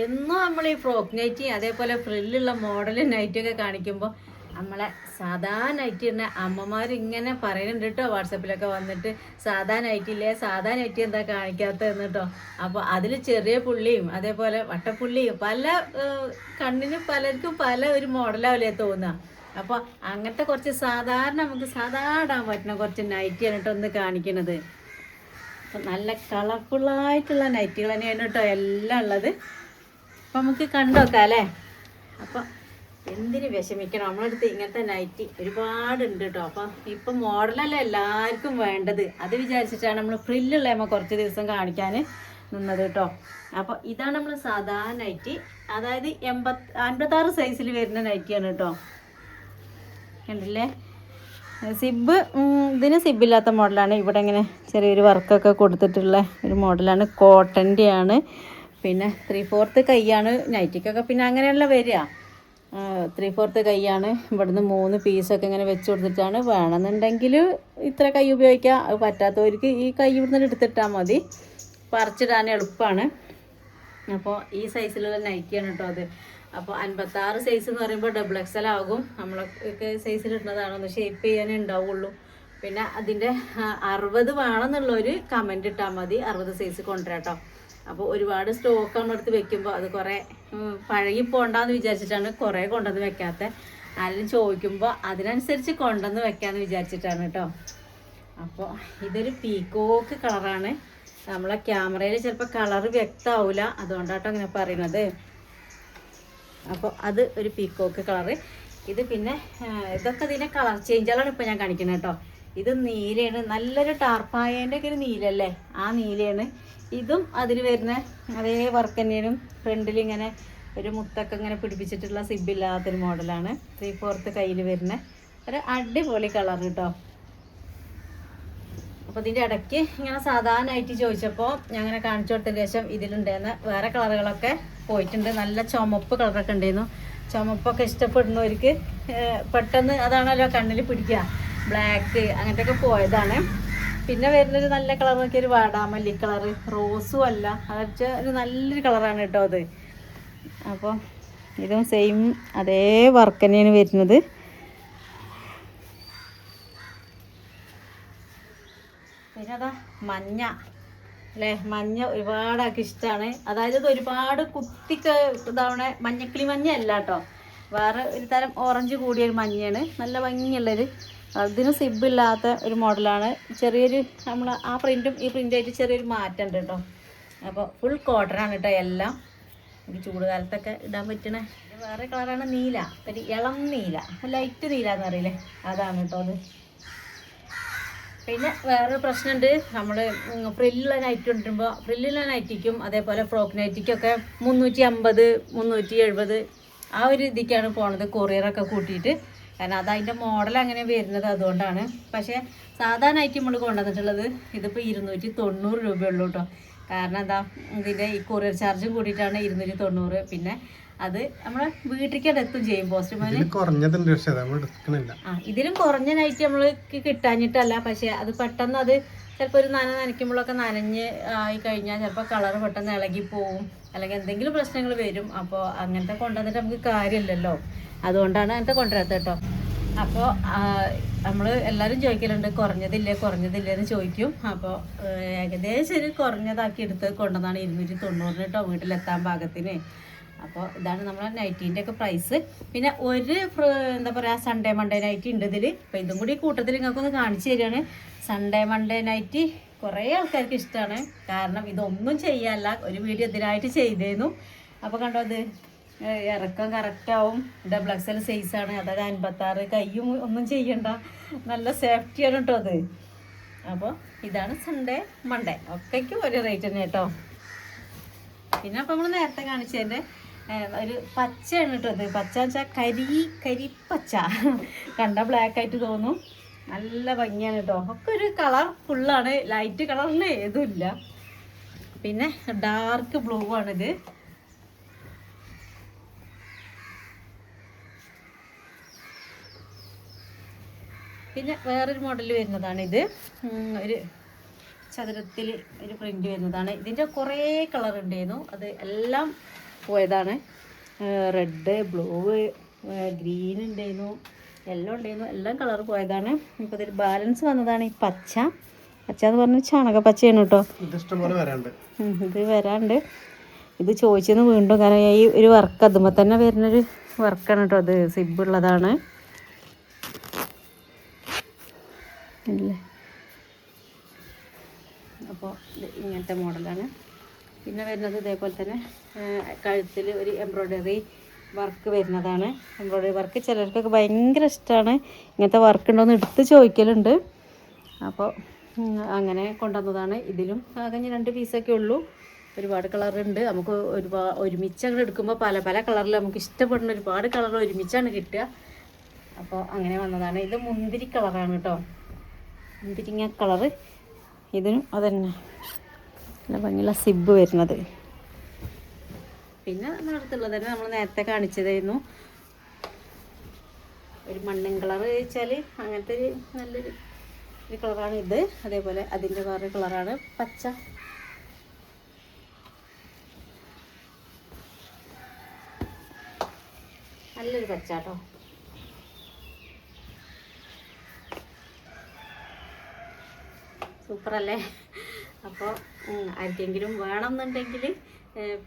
എന്നും നമ്മൾ ഈ ഫ്രോക്ക് നൈറ്റി അതേപോലെ ഫ്രില്ലുള്ള മോഡൽ നൈറ്റൊക്കെ കാണിക്കുമ്പോൾ നമ്മളെ സാധാ നൈറ്റി ഇടുന്ന അമ്മമാർ ഇങ്ങനെ പറയുന്നുണ്ട് കേട്ടോ. വാട്സപ്പിലൊക്കെ വന്നിട്ട് സാധാ നൈറ്റി ഇല്ലേ, സാധാ നൈറ്റി എന്താ കാണിക്കാത്തതെന്ന് കേട്ടോ. അപ്പോൾ അതിൽ ചെറിയ പുള്ളിയും അതേപോലെ വട്ടപ്പുള്ളിയും പല കണ്ണിന് പലർക്കും പല ഒരു മോഡലാവില്ലേ തോന്നുക. അപ്പോൾ അങ്ങനത്തെ കുറച്ച് സാധാരണ നമുക്ക് സാധാരണ ഇടാൻ പറ്റുന്ന കുറച്ച് നൈറ്റിയാണ് കേട്ടോ ഒന്ന് കാണിക്കണത്. അപ്പം നല്ല കളർഫുള്ളായിട്ടുള്ള നൈറ്റികൾ തന്നെയാണ് കേട്ടോ എല്ലാം ഉള്ളത്. അപ്പം നമുക്ക് കണ്ടോക്കാം അല്ലേ. അപ്പം എന്തിന് വിഷമിക്കണം, നമ്മളടുത്ത് ഇങ്ങനത്തെ നൈറ്റി ഒരുപാടുണ്ട് കേട്ടോ. അപ്പം ഇപ്പം മോഡലല്ല എല്ലാവർക്കും വേണ്ടത്, അത് വിചാരിച്ചിട്ടാണ് നമ്മൾ ഫ്രില്ലുള്ള നമ്മൾ കുറച്ച് ദിവസം കാണിക്കാൻ നിന്നത് കേട്ടോ. അപ്പോൾ ഇതാണ് നമ്മൾ സാധാരണ നൈറ്റി, അതായത് 56 സൈസിൽ വരുന്ന നൈറ്റിയാണ് കേട്ടോ. കണ്ടില്ലേ, സിബ് ഇതിന് സിബില്ലാത്ത മോഡലാണ്. ഇവിടെ ഇങ്ങനെ ചെറിയൊരു വർക്കൊക്കെ കൊടുത്തിട്ടുള്ള ഒരു മോഡലാണ്, കോട്ടൻ്റെയാണ്. പിന്നെ 3/4 കൈയാണ് നൈറ്റിക്കൊക്കെ, പിന്നെ അങ്ങനെയുള്ള വരിക 3/4 കൈയാണ്. ഇവിടുന്ന് 3 പീസൊക്കെ ഇങ്ങനെ വെച്ച് കൊടുത്തിട്ടാണ്. വേണമെന്നുണ്ടെങ്കിൽ ഇത്ര കൈ ഉപയോഗിക്കാം, അത് പറ്റാത്തവർക്ക് ഈ കൈ ഇവിടുന്ന് എടുത്തിട്ടാൽ മതി, പറിച്ചിടാൻ എളുപ്പമാണ്. അപ്പോൾ ഈ സൈസിലുള്ള നൈറ്റിയാണ് കേട്ടോ അത്. അപ്പോൾ 56 സൈസ് എന്ന് പറയുമ്പോൾ XXL ആകും. നമ്മളൊക്കെ സൈസിലിടുന്നതാണ്, ഒന്ന് ഷേപ്പ് ചെയ്യാനേ ഉണ്ടാവുള്ളൂ. പിന്നെ അതിൻ്റെ 60 വേണമെന്നുള്ളൊരു കമൻറ്റ് ഇട്ടാൽ മതി, 60 സൈസ് കൊണ്ടുവരാം കേട്ടോ. അപ്പോൾ ഒരുപാട് സ്റ്റോക്ക് നമ്മളടുത്ത് വെക്കുമ്പോൾ അത് കുറേ പഴകി പോകണ്ടെന്ന് വിചാരിച്ചിട്ടാണ് കുറേ കൊണ്ടുവന്ന് വെക്കാത്ത. ആരെങ്കിലും ചോദിക്കുമ്പോൾ അതിനനുസരിച്ച് കൊണ്ടുവന്ന് വെക്കാമെന്ന് വിചാരിച്ചിട്ടാണ് കേട്ടോ. അപ്പോൾ ഇതൊരു പീക്കോക്ക് കളറാണ്. നമ്മളെ ക്യാമറയിൽ ചിലപ്പോൾ കളറ് വ്യക്തമാവില്ല, അതുകൊണ്ടാട്ടോ അങ്ങനെ പറയുന്നത്. അപ്പോൾ അത് ഒരു പീക്കോക്ക് കളറ്. ഇത് പിന്നെ ഇതൊക്കെ ഇതിൻ്റെ കളർ ചേഞ്ചുകളാണ് ഇപ്പോൾ ഞാൻ കാണിക്കുന്നത് കേട്ടോ. ഇത് നീലയാണ്, നല്ലൊരു ടാർപ്പായേൻ്റെ ഒക്കെ ഒരു നീലല്ലേ, ആ നീലയാണ്. ഇതും അതിൽ വരുന്ന അതേ വർക്ക് തന്നെയാണ്. ഫ്രണ്ടിൽ ഇങ്ങനെ ഒരു മുത്തൊക്കെ ഇങ്ങനെ പിടിപ്പിച്ചിട്ടുള്ള സിബില്ലാത്തൊരു മോഡലാണ്. 3/4 കയ്യിൽ വരുന്ന ഒരു അടിപൊളി കളർ കേട്ടോ. അപ്പോൾ ഇതിൻ്റെ ഇടയ്ക്ക് ഇങ്ങനെ സാധാരണയായിട്ട് ചോദിച്ചപ്പോൾ ഞാൻ അങ്ങനെ കാണിച്ചു കൊടുത്തതിന് ശേഷം ഇതിലുണ്ടായിരുന്ന വേറെ കളറുകളൊക്കെ പോയിട്ടുണ്ട്. നല്ല ചുമപ്പ് കളറൊക്കെ ഉണ്ടായിരുന്നു. ചുമപ്പൊക്കെ ഇഷ്ടപ്പെടുന്നവർക്ക് പെട്ടെന്ന് അതാണല്ലോ കണ്ണിൽ പിടിക്കുക, ബ്ലാക്ക് അങ്ങനത്തെ ഒക്കെ പോയതാണ്. പിന്നെ വരുന്നൊരു നല്ല കളർ നോക്കിയ ഒരു വാടാമല്ലി കളർ, റോസും അല്ല, അതൊക്കെ ഒരു നല്ലൊരു കളറാണ് കേട്ടോ അത്. അപ്പോൾ ഇതും സെയിം അതേ വർക്ക് തന്നെയാണ് വരുന്നത്. പിന്നെ അതാ മഞ്ഞ അല്ലേ, മഞ്ഞ ഒരുപാടാക്കി ഇഷ്ടമാണ്. അതായത് ഇത് ഒരുപാട് ഇതാവണ മഞ്ഞക്കിളി മഞ്ഞ അല്ല കേട്ടോ, വേറെ ഒരു തരം ഓറഞ്ച് കൂടിയൊരു മഞ്ഞയാണ്, നല്ല ഭംഗിയുള്ളൊരു. അതിന് സിബില്ലാത്ത ഒരു മോഡലാണ്. ചെറിയൊരു നമ്മൾ ആ പ്രിൻറ്റും ഈ പ്രിൻ്റായിട്ട് ചെറിയൊരു മാറ്റം ഉണ്ട് കേട്ടോ. അപ്പോൾ ഫുൾ കോട്ടനാണ് കേട്ടോ എല്ലാം. ഒരു ചൂട് കാലത്തൊക്കെ ഇടാൻ പറ്റണേ. വേറെ കളറാണ് നീല, ഒരു ഇളം നീല, ലൈറ്റ് നീല എന്ന് പറയില്ലേ, അതാണ് കേട്ടോ അത്. പിന്നെ വേറൊരു പ്രശ്നമുണ്ട്, നമ്മൾ ഫ്രില്ലുള്ള നൈറ്റ് കൊണ്ടിരുമ്പോൾ ഫ്രില്ലുള്ള നൈറ്റിക്കും അതേപോലെ ഫ്രോക്ക് നൈറ്റിക്കൊക്കെ 350 370 ആ ഒരു ഇതിക്കാണ് പോണത്, കൊറിയറൊക്കെ കൂട്ടിയിട്ട്. കാരണം അതതിൻ്റെ മോഡൽ അങ്ങനെ വരുന്നത്, അതുകൊണ്ടാണ്. പക്ഷേ സാധാ നൈറ്റ് നമ്മൾ കൊണ്ടുവന്നിട്ടുള്ളത് ഇതിപ്പോൾ 290 രൂപയുള്ളൂ കേട്ടോ. കാരണം എന്താ, ഇതിൻ്റെ ഈ കൊറിയർ ചാർജും കൂടിയിട്ടാണ് 290. പിന്നെ അത് നമ്മളെ വീട്ടിലേക്കാണ് എത്തും ചെയ്യും പോസ്റ്റ്മാന്. ഇതിലും കുറഞ്ഞ നൈറ്റ് നമ്മൾ കിട്ടാഞ്ഞിട്ടല്ല, പക്ഷെ അത് പെട്ടെന്ന് അത് ചിലപ്പോൾ ഒരു നനയ്ക്കുമ്പോഴൊക്കെ നനഞ്ഞ് ആയി കഴിഞ്ഞാൽ ചിലപ്പോൾ കളർ പെട്ടെന്ന് ഇളകി പോവും, അല്ലെങ്കിൽ എന്തെങ്കിലും പ്രശ്നങ്ങൾ വരും. അപ്പോൾ അങ്ങനത്തെ കൊണ്ടുവന്നിട്ട് നമുക്ക് കാര്യമില്ലല്ലോ, അതുകൊണ്ടാണ് അങ്ങനത്തെ കൊണ്ടുവരാത്തത് കേട്ടോ. അപ്പോൾ നമ്മൾ എല്ലാവരും ചോദിക്കലുണ്ട് കുറഞ്ഞതില്ലേ എന്ന് ചോദിക്കും. അപ്പോൾ ഏകദേശം ഒരു കുറഞ്ഞതാക്കി എടുത്ത് കൊണ്ടുവന്നാണ് 290 കേട്ടോ, വീട്ടിലെത്താൻ പാകത്തിന്. അപ്പോൾ ഇതാണ് നമ്മളെ നൈറ്റീൻ്റെ ഒക്കെ പ്രൈസ്. പിന്നെ ഒരു എന്താ പറയുക സൺഡേ മൺഡേ നൈറ്റി ഉണ്ട് ഇതിൽ. അപ്പോൾ ഇതും കൂടി കൂട്ടത്തിൽ നിങ്ങൾക്കൊന്ന് കാണിച്ചു തരികയാണ്. സൺഡേ മൺഡേ നൈറ്റി കുറേ ആൾക്കാർക്ക് ഇഷ്ടമാണ്, കാരണം ഇതൊന്നും ചെയ്യാനല്ല, ഒരു വീഡിയോ ഇതിനായിട്ട് ചെയ്തേന്നു. അപ്പോൾ കണ്ടോ, ഇത് ഇറക്കം കറക്റ്റാവും, XXL സൈസാണ്, അതായത് 56 കയ്യും ഒന്നും ചെയ്യണ്ട, നല്ല സേഫ്റ്റിയാണ് കേട്ടോ അത്. അപ്പോൾ ഇതാണ് സൺഡേ മൺഡേ, ഒക്കെയ്ക്കും ഒരു റേറ്റ് തന്നെ കേട്ടോ. പിന്നെ അപ്പോൾ നമ്മൾ നേരത്തെ കാണിച്ചതിൻ്റെ ഒരു പച്ചയാണ് കേട്ടോ ഇത്. പച്ച വെച്ചാൽ കരിപ്പച്ച, കണ്ട ബ്ലാക്ക് ആയിട്ട് തോന്നും, നല്ല ഭംഗിയാണ് കേട്ടോ. ഒക്കെ ഒരു കളർ ഫുള്ളാണ്, ലൈറ്റ് കളറിൽ ഏതുമില്ല. പിന്നെ ഡാർക്ക് ബ്ലൂ ആണിത്. പിന്നെ വേറൊരു മോഡൽ വരുന്നതാണിത്, ഒരു ചതുരത്തിൽ ഒരു പ്രിൻ്റ് വരുന്നതാണ്. ഇതിൻ്റെ കുറേ കളർ ഉണ്ടായിരുന്നു, അത് എല്ലാം പോയതാണ്. റെഡ്, ബ്ലൂ, ഗ്രീൻ ഉണ്ടായിരുന്നു, യെല്ലോ ഉണ്ടായിരുന്നു, എല്ലാം കളർ പോയതാണ്. ഇപ്പോൾ ഇതിൽ ബാലൻസ് വന്നതാണ് ഈ പച്ച എന്ന് പറഞ്ഞാൽ ചാണകപ്പച്ചയാണ് കേട്ടോ. ഇത് വരാണ്ട്. ഇത് ചോദിച്ചെന്ന് വീണ്ടും, കാരണം ഈ ഒരു വർക്ക് അതുമ്പോൾ തന്നെ വരുന്നൊരു വർക്കാണ് കേട്ടോ. അത് സിബുള്ളതാണ് അല്ലേ. അപ്പോൾ ഇത് ഇങ്ങനത്തെ മോഡലാണ്. പിന്നെ വരുന്നത് ഇതേപോലെ തന്നെ കഴുത്തിൽ ഒരു എംബ്രോയ്ഡറി വർക്ക് വരുന്നതാണ്. എംബ്രോയ്ഡറി വർക്ക് ചിലർക്കൊക്കെ ഭയങ്കര ഇഷ്ടമാണ്. ഇങ്ങനത്തെ വർക്ക് ഉണ്ടോയെന്ന് എടുത്ത് ചോദിക്കലുണ്ട്. അപ്പോൾ അങ്ങനെ കൊണ്ടുവന്നതാണ്. ഇതിലും ആകെ 2 പീസൊക്കെ ഉള്ളൂ. ഒരുപാട് കളറുണ്ട്. നമുക്ക് ഒരുമിച്ച് അങ്ങോട്ട് എടുക്കുമ്പോൾ പല പല കളറിൽ നമുക്ക് ഇഷ്ടപ്പെടുന്ന ഒരുപാട് കളർ ഒരുമിച്ചാണ് കിട്ടുക. അപ്പോൾ അങ്ങനെ വന്നതാണ്. ഇത് മുന്തിരി കളറാണ് കേട്ടോ, മുന്തിരിങ്ങ കളറ്. ഇതിനും അതന്നെ നല്ല ഭംഗിയുള്ള സിബ് വരുന്നത്. പിന്നെ നമ്മുടെ അടുത്തുള്ളത് തന്നെ നമ്മൾ നേരത്തെ കാണിച്ചതായിരുന്നു. ഒരു മണ്ണൻ കളർ വെച്ചാൽ അങ്ങനത്തെ ഒരു നല്ലൊരു കളറാണ് ഇത്. അതേപോലെ അതിൻ്റെ വേറെ കളറാണ് പച്ച. നല്ലൊരു പച്ച കേട്ടോ. സൂപ്പറല്ലേ? അപ്പോൾ ആർക്കെങ്കിലും വേണമെന്നുണ്ടെങ്കിൽ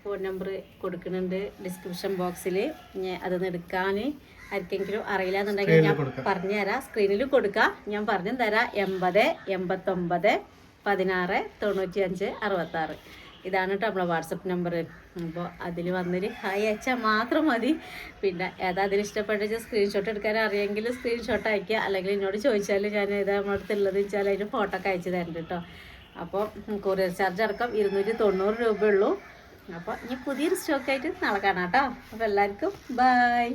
ഫോൺ നമ്പർ കൊടുക്കുന്നുണ്ട് ഡിസ്ക്രിപ്ഷൻ ബോക്സിൽ. അതൊന്ന് എടുക്കാൻ ആർക്കെങ്കിലും അറിയില്ല എന്നുണ്ടെങ്കിൽ ഞാൻ പറഞ്ഞു തരാം. സ്ക്രീനിൽ കൊടുക്കുക, ഞാൻ പറഞ്ഞു തരാം. 80 89 16 95 66 ഇതാണ് കേട്ടോ നമ്മളെ വാട്സപ്പ് നമ്പർ. അപ്പോൾ അതിൽ വന്നൊരു ഹായ് അയച്ചാൽ മാത്രം മതി. പിന്നെ ഏതാ അതിൽ ഇഷ്ടപ്പെട്ട സ്ക്രീൻഷോട്ട് എടുക്കാൻ അറിയാമെങ്കിൽ സ്ക്രീൻഷോട്ട് അയക്കുക. അല്ലെങ്കിൽ എന്നോട് ചോദിച്ചാൽ ഞാൻ ഏതാ നമ്മുടെ അടുത്തുള്ളത് വെച്ചാൽ അതിന് ഫോട്ടോ ഒക്കെ അയച്ചു തരുന്നുണ്ട് കേട്ടോ. അപ്പോൾ കൊറിയർ ചാർജ് അടക്കം 290 രൂപയുള്ളൂ. അപ്പോൾ ഇനി പുതിയൊരു സ്റ്റോക്കായിട്ട് നാളെ കാണാം കേട്ടോ. അപ്പോൾ എല്ലാവർക്കും ബൈ.